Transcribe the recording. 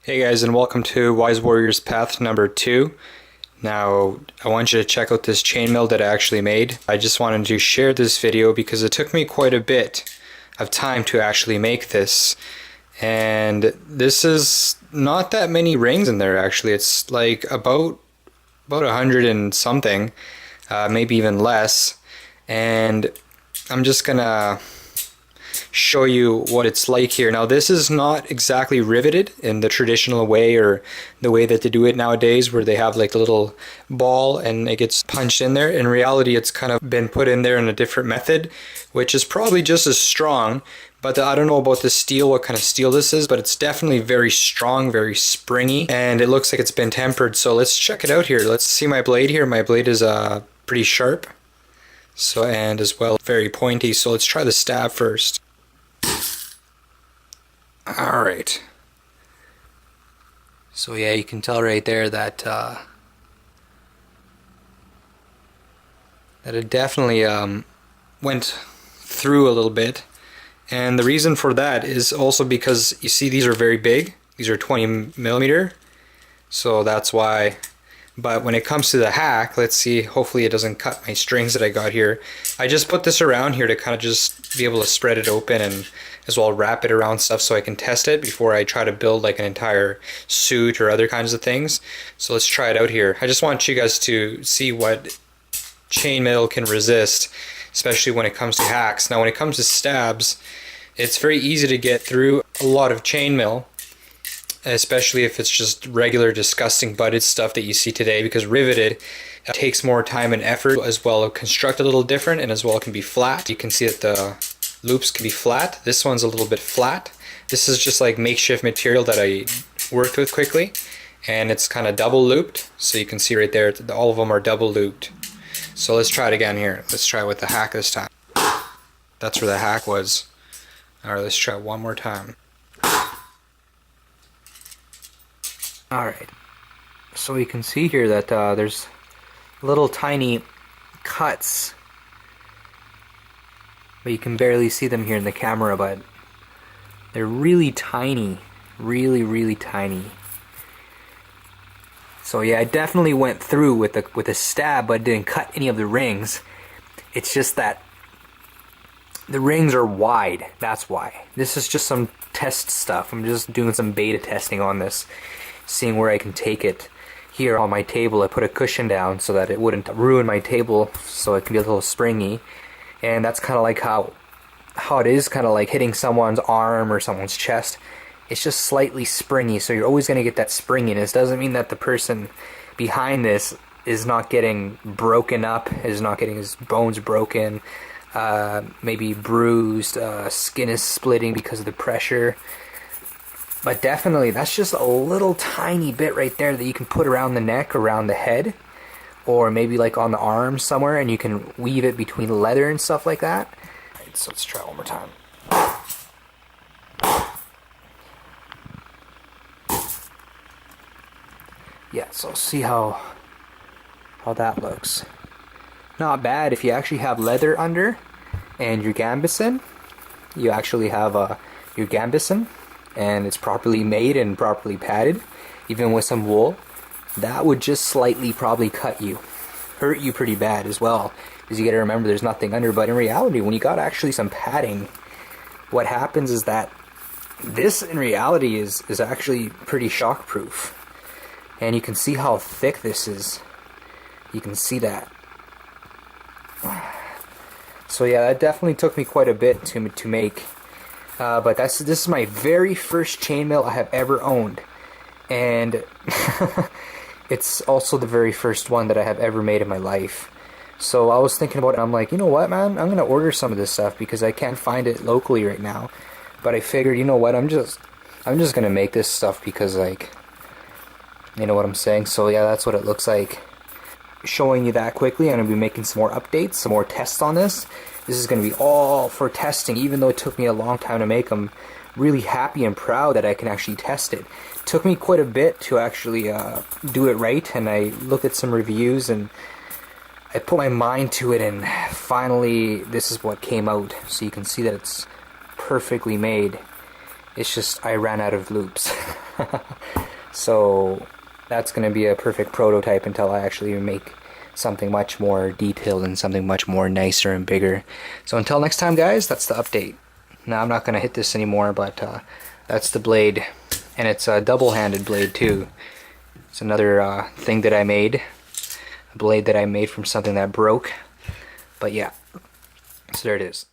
Hey guys, and welcome to Wise Warriors Path number 2. Now, I want you to check out this chainmail that I actually made. I just wanted to share this video because it took me quite a bit of time to actually make this. And this is not that many rings in there actually. It's like about 100 and something, maybe even less. And I'm just gonna show you what it's like here. Now this is not exactly riveted in the traditional way or the way that they do it nowadays, where they have like a little ball and it gets punched in there. In reality, it's kind of been put in there in a different method, which is probably just as strong. But I don't know about the steel, what kind of steel this is, but it's definitely very strong, very springy, and it looks like it's been tempered. So let's check it out here. Let's see my blade here. My blade is pretty sharp, so, and as well very pointy. So let's try the stab first. Alright, so yeah, you can tell right there that that it definitely went through a little bit, and the reason for that is also because you see these are very big. These are 20 millimeter, so that's why. But when it comes to the hack, let's see, hopefully it doesn't cut my strings that I got here. I just put this around here to kind of just be able to spread it open and as well wrap it around stuff so I can test it before I try to build like an entire suit or other kinds of things. So let's try it out here. I just want you guys to see what chainmail can resist, especially when it comes to hacks. Now when it comes to stabs, it's very easy to get through a lot of chainmail, especially if it's just regular disgusting butted stuff that you see today, because riveted takes more time and effort, as well construct a little different, and as well it can be flat. You can see that the loops can be flat. This one's a little bit flat. This is just like makeshift material that I worked with quickly, and it's kind of double looped, so you can see right there all of them are double looped. So let's try it again here. Let's try it with the hack this time. That's where the hack was. Alright, let's try it one more time. Alright, so you can see here that there's little tiny cuts, but you can barely see them here in the camera, but they're really tiny, really tiny. So yeah, I definitely went through with a stab, but didn't cut any of the rings. It's just that the rings are wide, that's why. This is just some test stuff. I'm just doing some beta testing on this, seeing where I can take it. Here on my table I put a cushion down so that it wouldn't ruin my table, so it can be a little springy. And that's kind of like how it is, kind of like hitting someone's arm or someone's chest. It's just slightly springy, so you're always going to get that springiness. Doesn't mean that the person behind this is not getting broken up, is not getting his bones broken, maybe bruised, skin is splitting because of the pressure. But definitely, that's just a little tiny bit right there that you can put around the neck, around the head, or maybe like on the arm somewhere, and you can weave it between leather and stuff like that. Right, so let's try one more time. Yeah, so see how that looks. Not bad if you actually have leather under and your gambeson. You actually have your gambeson, and it's properly made and properly padded, even with some wool. That would just slightly probably cut you, hurt you pretty bad as well, because you gotta remember there's nothing under. But in reality, when you got actually some padding, what happens is that this in reality is actually pretty shockproof. And you can see how thick this is. You can see that. So yeah, that definitely took me quite a bit to make. But this is my very first chainmail I have ever owned, and it's also the very first one that I have ever made in my life. So I was thinking about it, I'm like, you know what, man, I'm gonna order some of this stuff because I can't find it locally right now. But I figured, you know what, I'm just gonna make this stuff because, like, you know what I'm saying. So yeah, that's what it looks like. Showing you that quickly. I'm gonna be making some more updates, some more tests on this. This is going to be all for testing, even though it took me a long time to make. I'm really happy and proud that I can actually test it. It took me quite a bit to actually do it right, and I looked at some reviews and I put my mind to it, and finally this is what came out. So you can see that it's perfectly made. It's just I ran out of loops. So that's going to be a perfect prototype until I actually make something much more detailed and something much more nicer and bigger. So until next time, guys, that's the update. Now I'm not going to hit this anymore, but that's the blade, and it's a double-handed blade too. It's another thing that I made, a blade that I made from something that broke. But yeah, so there it is.